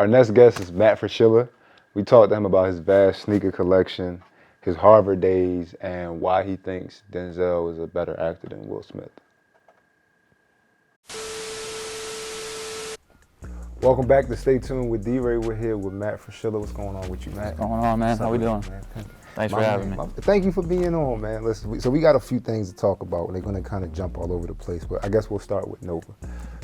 Our next guest is Matt Fraschilla. We talked to him about his vast sneaker collection, his Harvard days, and why he thinks Denzel is a better actor than Will Smith. Welcome back to Stay Tuned with D-Ray. We're here with Matt Fraschilla. What's going on with you, Matt? What's going on, man? How we doing? Man? Thanks for having me. Thank you for being on, man. Listen, so we got a few things to talk about, and they're going to kind of jump all over the place, but I guess we'll start with Nova.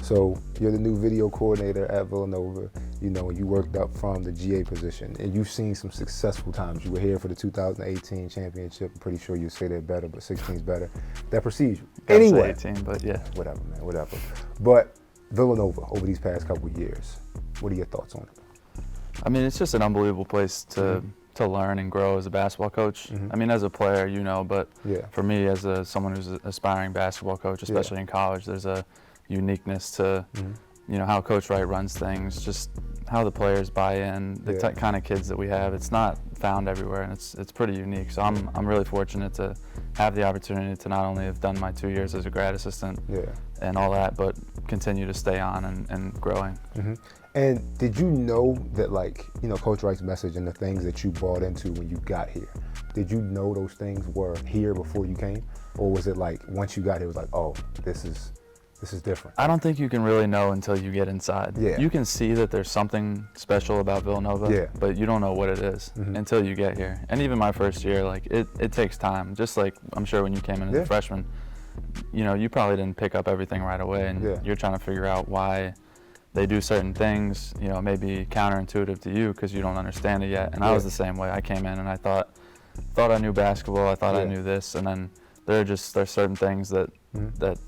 So you're the new video coordinator at Villanova, you know, and you worked up from the GA position, and you've seen some successful times. You were here for the 2018 championship. I'm pretty sure you say they're better, but 16's better. That precedes you. Anyway. 18, but yeah. Whatever, man, whatever. But Villanova, over these past couple of years, what are your thoughts on it? I mean, it's just an unbelievable place to learn and grow as a basketball coach. I mean, as a player, you know, but for me, as someone who's an aspiring basketball coach, especially in college, there's a uniqueness to, you know, how Coach Wright runs things, just how the players buy in, the kind of kids that we have. It's not found everywhere, and it's pretty unique. So I'm really fortunate to have the opportunity to not only have done my 2 years as a grad assistant and all that, but continue to stay on and growing. And did you know that, like, you know, Coach Wright's message and the things that you bought into when you got here, did you know those things were here before you came? Or was it like, once you got here, it was like, oh, this is different? I don't think you can really know until you get inside. You can see that there's something special about Villanova, but you don't know what it is until you get here. And even my first year, like, it takes time. Just like, I'm sure when you came in as a freshman, you know, you probably didn't pick up everything right away, and you're trying to figure out why they do certain things, you know, maybe counterintuitive to you because you don't understand it yet. And I was the same way. I came in and I thought I knew basketball, I thought I knew this, and then there's certain things that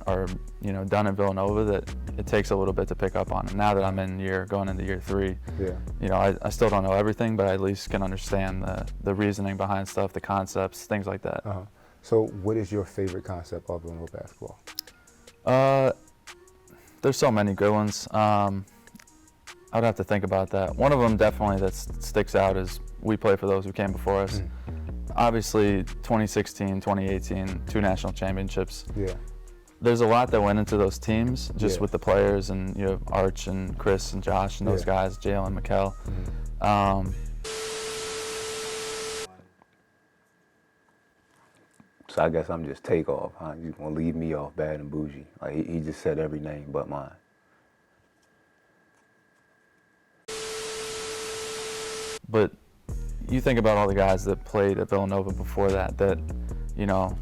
are, you know, done at Villanova that it takes a little bit to pick up on. And now that I'm going into year 3, you know, I still don't know everything, but I at least can understand the reasoning behind stuff, the concepts, things like that. So what is your favorite concept of Villanova basketball? There's so many good ones. I would have to think about that. One of them definitely that sticks out is we play for those who came before us. Obviously, 2016, 2018, 2 national championships. There's a lot that went into those teams, just with the players, and, you know, Arch and Chris and Josh and those guys, Jalen, Mikal. So I guess I'm just Takeoff, huh? You're gonna leave me off bad and bougie. Like, he just said every name but mine. But you think about all the guys that played at Villanova before that, you know,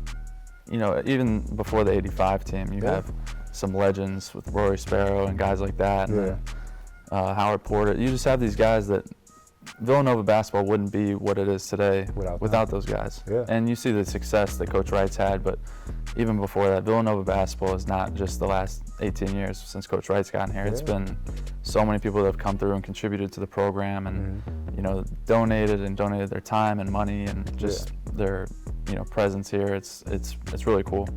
even before the '85 team, you have some legends with Rory Sparrow and guys like that, and then, Howard Porter. You just have these guys that Villanova basketball wouldn't be what it is today without those guys. And you see the success that Coach Wright's had, but even before that, Villanova basketball is not just the last 18 years since Coach Wright's gotten here. It's been so many people that have come through and contributed to the program, and you know, donated their time and money and just their, you know, presence here. It's really cool.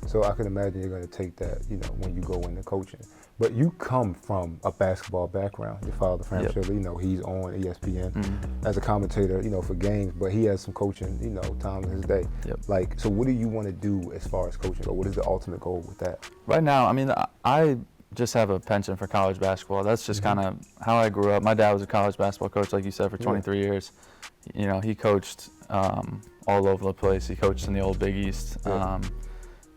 So I can imagine you're going to take that, you know, when you go into coaching. But you come from a basketball background. Your father, Frank Fraschilla, you know, he's on ESPN as a commentator, you know, for games, but he has some coaching, you know, time in his day. Like, so what do you want to do as far as coaching go? What is the ultimate goal with that? Right now, I mean, I just have a penchant for college basketball. That's just kind of how I grew up. My dad was a college basketball coach, like you said, for 23 years. You know, he coached all over the place. He coached in the old Big East.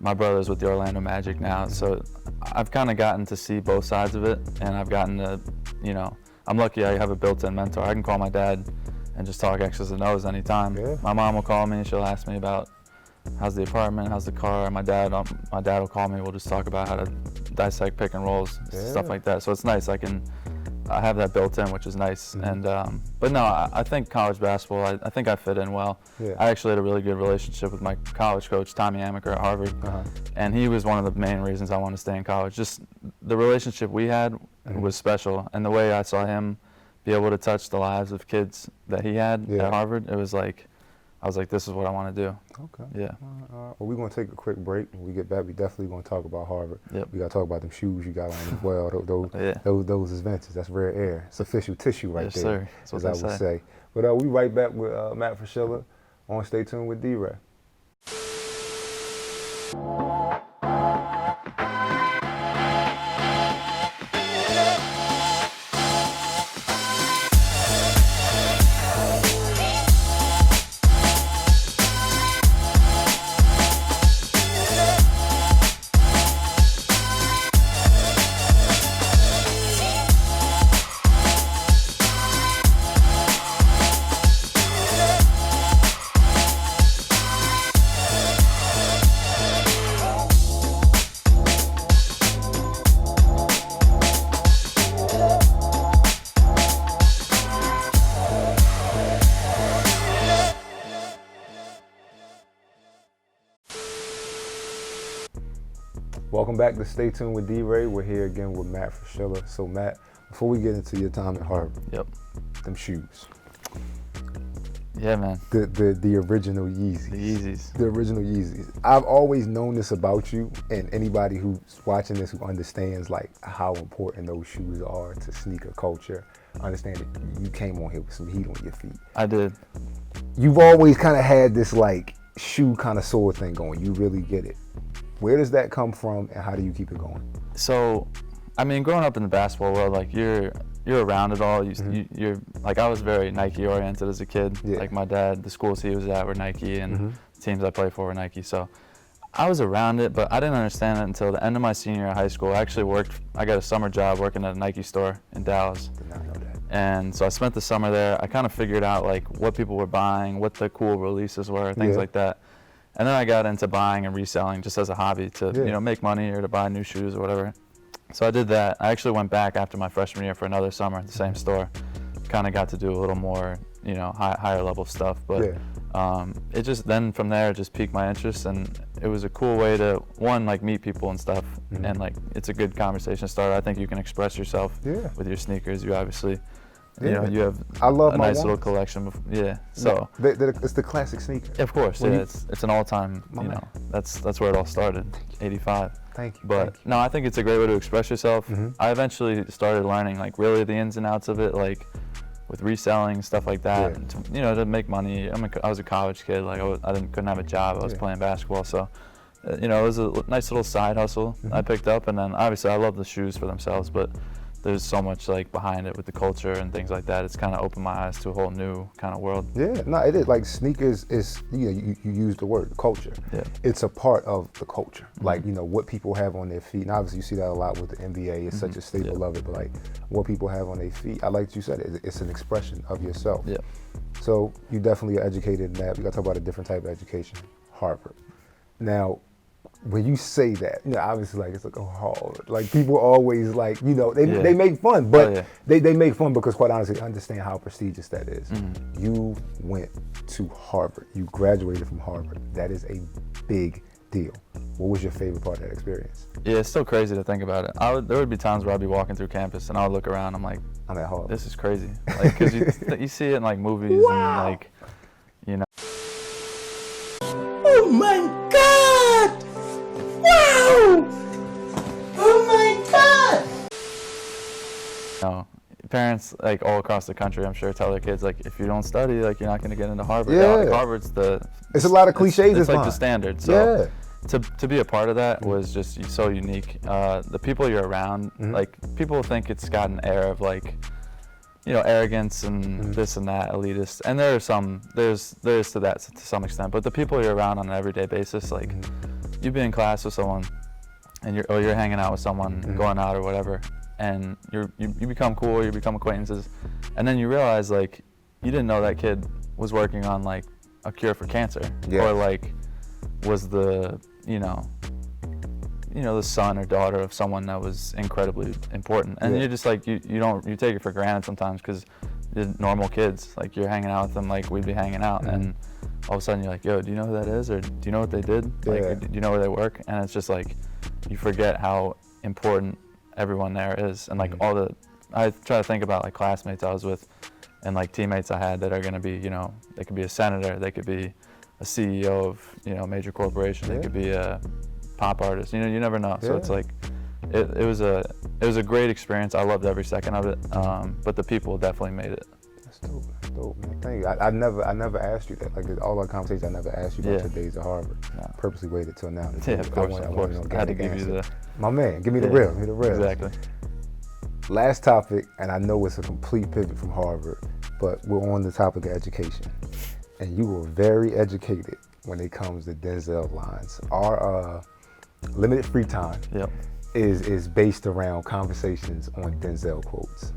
My brother's with the Orlando Magic now, so I've kind of gotten to see both sides of it, and I've gotten to, you know, I'm lucky I have a built-in mentor. I can call my dad and just talk X's and O's anytime. My mom will call me and she'll ask me about how's the apartment, how's the car. My dad will call me. We'll just talk about how to dissect pick and rolls, stuff like that. So it's nice. I have that built in, which is nice. And but no, I think college basketball, I think I fit in well. I actually had a really good relationship with my college coach, Tommy Amaker at Harvard, and he was one of the main reasons I wanted to stay in college. Just the relationship we had was special, and the way I saw him be able to touch the lives of kids that he had at Harvard, it was like, I was like, this is what I want to do. Well, we're going to take a quick break. When we get back, we definitely going to talk about Harvard. We got to talk about them shoes you got on as well. Those adventures, that's rare air. It's official tissue right there, sir. as I would say. But we right back with Matt Fraschilla on Stay Tuned with D-Ray. Welcome back to Stay Tuned with D-Ray. We're here again with Matt Fraschilla. So Matt, before we get into your time at Harvard, Yep. them shoes, Yeah, man. the original Yeezys. The Yeezys. The original Yeezys. I've always known this about you, and anybody who's watching this who understands like how important those shoes are to sneaker culture, understand that you came on here with some heat on your feet. I did. You've always kind of had this like shoe connoisseur thing going. You really get it. Where does that come from, and how do you keep it going? So, I mean, growing up in the basketball world, like you're around it all. You're like, I was very Nike oriented as a kid. Yeah. Like my dad, the schools he was at were Nike, and the teams I played for were Nike. So I was around it, but I didn't understand it until the end of my senior year of high school. I got a summer job working at a Nike store in Dallas. Did not know that. And so I spent the summer there. I kind of figured out like what people were buying, what the cool releases were, things like that. And then I got into buying and reselling just as a hobby to make money or to buy new shoes or whatever. So I did that. I actually went back after my freshman year for another summer at the same store. Kind of got to do a little more, higher level stuff. But it just then from there it just piqued my interest, and it was a cool way to like meet people and stuff. And like it's a good conversation starter. I think you can express yourself with your sneakers. You obviously. You have I love a my nice little ones. collection. So it's the classic sneaker. of course, it's an all-time. Man. That's where it all started. 85. Thank you. But no, I think it's a great way to express yourself. I eventually started learning like really the ins and outs of it, like with reselling stuff like that. And to make money. I was a college kid. Like couldn't have a job. I was playing basketball, so it was a nice little side hustle I picked up. And then obviously I love the shoes for themselves, but there's so much like behind it with the culture and things like that. It's kind of opened my eyes to a whole new kind of world. Yeah, no, it is. Like sneakers is, you use the word culture. Yeah. It's a part of the culture. Like, what people have on their feet. And obviously you see that a lot with the NBA. It's such a staple of it. But like what people have on their feet, I like you said, it's an expression of yourself. Yeah. So you definitely are educated in that. We got to talk about a different type of education, Harvard. Now, when you say that, obviously, like it's like, oh, Harvard. Like people always like, they make fun, but they make fun because, quite honestly, understand how prestigious that is. You went to Harvard. You graduated from Harvard. That is a big deal. What was your favorite part of that experience? Yeah, it's still crazy to think about it. There would be times where I'd be walking through campus and I would look around. I'm like, I'm at Harvard. This is crazy. Like, because you see it in like movies and like, Oh my God! Wow! Oh my God! Parents like all across the country, I'm sure, tell their kids like, if you don't study, like you're not going to get into Harvard. Yeah. Harvard's it's a lot of cliches. It's like the standard. So to be a part of that was just so unique. The people you're around, like people think it's got an air of like, arrogance and this and that, elitist. And there's to that to some extent. But the people you're around on an everyday basis, like you be in class with someone, and you're hanging out with someone, going out or whatever, and you become cool, you become acquaintances, and then you realize like you didn't know that kid was working on like a cure for cancer, or like was the the son or daughter of someone that was incredibly important, and you're just like you take it for granted sometimes because they're normal kids, like you're hanging out with them like we'd be hanging out, and all of a sudden you're like, yo, do you know who that is, or do you know what they did, like do you know where they work? And it's just like you forget how important everyone there is, and like I try to think about like classmates I was with and like teammates I had that are going to be, they could be a senator, they could be a CEO of a major corporation, they could be a pop artist, you never know. So it's like it was a great experience. I loved every second of it, but the people definitely made it. That's dope, man. Thank you. I never asked you that. Like all our conversations, I never asked you about your days at Harvard. No. Purposely waited till now. Of course. I had to give you my man. Give me the real. Give me the real. Exactly. Last topic, and I know it's a complete pivot from Harvard, but we're on the topic of education, and you were very educated when it comes to Denzel lines. Our limited free time is based around conversations on Denzel quotes.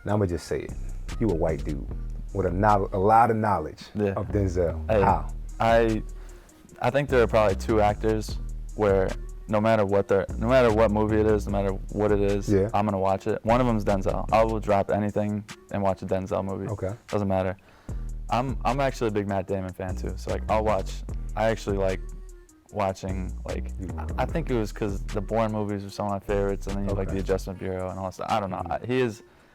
Now I'm gonna just say it. You a white dude with a lot of knowledge of Denzel. Hey, how? I think there are probably two actors where no matter what movie it is, no matter what it is, I'm gonna watch it. One of them is Denzel. I will drop anything and watch a Denzel movie. Okay. Doesn't matter. I'm actually a big Matt Damon fan too. So like I actually like watching, like, I think it was because the Bourne movies were some of my favorites, and then you have, like, Okay. The Adjustment Bureau and all that stuff. I don't know.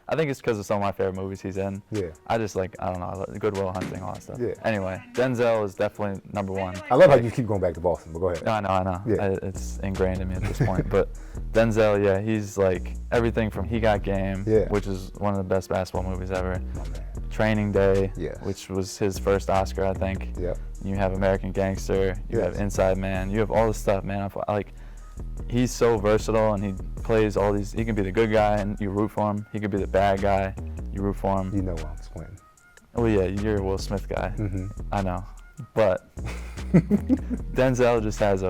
I think it's because of some of my favorite movies he's in. Yeah. I just like, I don't know, Good Will Hunting, all that stuff. Yeah. Anyway, Denzel is definitely number one. I love how you keep going back to Boston, but go ahead. I know. Yeah. It's ingrained in me at this point. But Denzel, yeah, he's like everything from He Got Game, Yeah. which is one of the best basketball movies ever. My man. Training Day, Yes. which was his first Oscar, I think. Yep. You have American Gangster, you have Yes. Inside Man, you have all this stuff, man. Like, he's so versatile, and he plays all these. He can be the good guy and you root for him. He could be the bad guy, you root for him. You know what I'm explaining. Well, yeah, you're a Will Smith guy. Mm-hmm. I know, but Denzel just has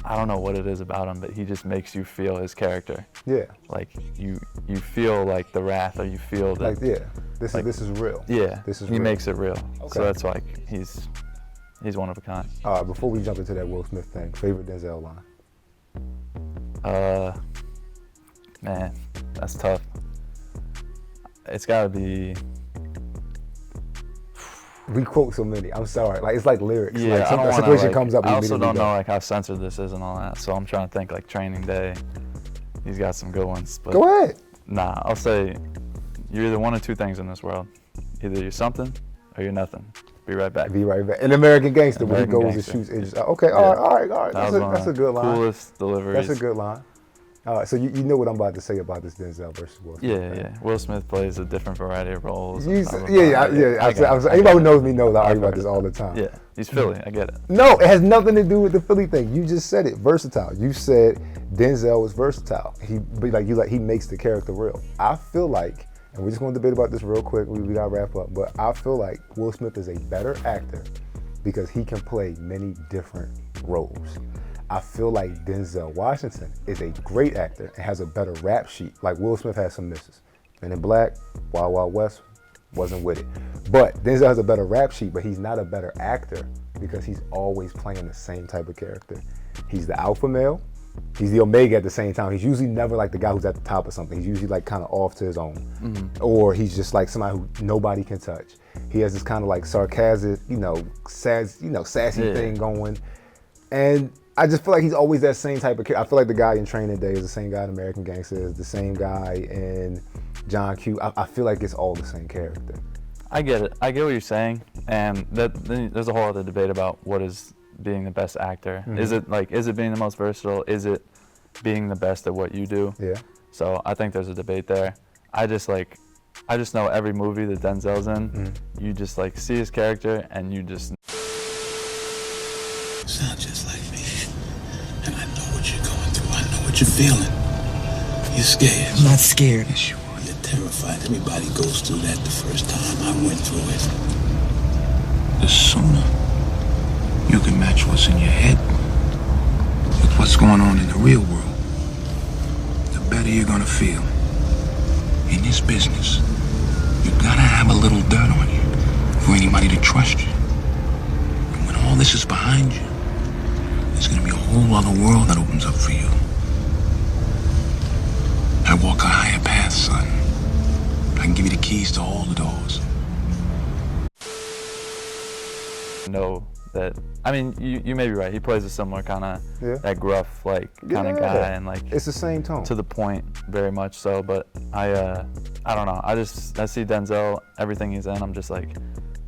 I don't know what it is about him, but he just makes you feel his character. Yeah. Like you feel like the wrath, or you feel that. Like, yeah. This is real. Yeah, This is he real. makes it real. Okay. So that's why he's one of a kind. Before we jump into that Will Smith thing, favorite Denzel line? Man, that's tough. It's gotta be. We quote so many. I'm sorry. Like, it's like lyrics. Yeah, like, I don't a wanna, situation like, comes up. I we also immediately don't know go. like how censored this is and all that, so I'm trying to think like Training Day. He's got some good ones, but Go ahead. nah, I'll say you're either one of two things in this world. Either you're something or you're nothing. Be right back. Be right back. An American Gangster, when he American goes Gangster. and shoots. It's, okay, Yeah. all right. That was one That's a of good the line. coolest deliveries. That's a good line. All right, so you know what I'm about to say about this Denzel versus Will Smith. Yeah, thing. yeah. Will Smith plays a different variety of roles. You, blah, blah, yeah, blah. yeah. I get it. Anybody who it. knows me knows I I've argue about heard this it. all the time. Yeah, he's Philly. I get it. No, it has nothing to do with the Philly thing. You just said it. Versatile. You said Denzel was versatile. He makes the character real. I feel like, and we're just going to debate about this real quick. We got to wrap up. But I feel like Will Smith is a better actor because he can play many different roles. I feel like Denzel Washington is a great actor and has a better rap sheet. Like, Will Smith has some misses. Men in Black, Wild Wild West, wasn't with it. But Denzel has a better rap sheet, but he's not a better actor because he's always playing the same type of character. He's the alpha male. He's the omega at the same time. He's usually never like the guy who's at the top of something. He's usually like kind of off to his own. Or he's just like somebody who nobody can touch. He has this kind of like sarcastic, sassy Yeah. thing going. And I just feel like he's always that same type of character. I feel like the guy in Training Day is the same guy in American Gangster, is the same guy in John Q. I feel like it's all the same character. I get it. I get what you're saying, and there's a whole other debate about what is being the best actor. Is it being the most versatile? Is it being the best at what you do? Yeah. So I think there's a debate there. I just know every movie that Denzel's in, you just like see his character and you just. Sound just like me. And I know what you're going through. I know what you're feeling. You're scared. I'm not scared. Yes, you are. You're terrified. Everybody goes through that the first time. I went through it. The sooner you can match what's in your head with what's going on in the real world, the better you're gonna feel. In this business, you gotta have a little dirt on you for anybody to trust you. And when all this is behind you, there's gonna be a whole other world that opens up for you. I walk a higher path, son. I can give you the keys to all the doors. Know that. I mean, you may be right. He plays a similar kind of Yeah. that gruff kind of guy, and like It's the same tone. to the point, very much so. But I don't know. I see Denzel, everything he's in. I'm just like,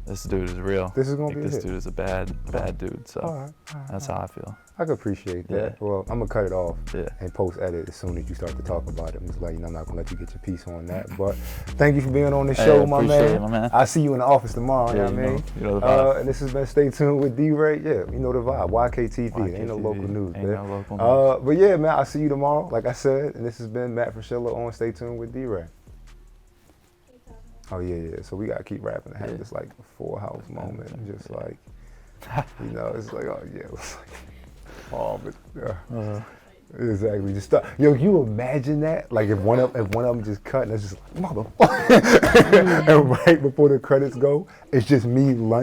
this dude is real. This is gonna like, be a this hit. dude is a bad dude. So All right. that's how I feel. I could appreciate that. Yeah. Well, I'm gonna cut it off Yeah. and post edit as soon as you start to talk about it. I'm just like, I'm not gonna let you get your piece on that. But thank you for being on the Hey, show, I my appreciate man. it, my man. I see you in the office tomorrow. Yeah, you know what I mean? you know the vibe. And this has been Stay Tuned with D-Ray. Yeah, you know the vibe. YKTV. Ain't no YKTV. local news, Ain't man. no local news. But yeah, man, I'll see you tomorrow, like I said. And this has been Matt Fraschilla on Stay Tuned with D-Ray. Oh yeah. So we gotta keep rapping and have Yeah. this like Full House moment, just like, it's like, oh yeah, it's like, oh, but exactly. Just stop. Yo, you imagine that? Like if one of them just cut and it's just like, motherfucker, and right before the credits go, it's just me lunch.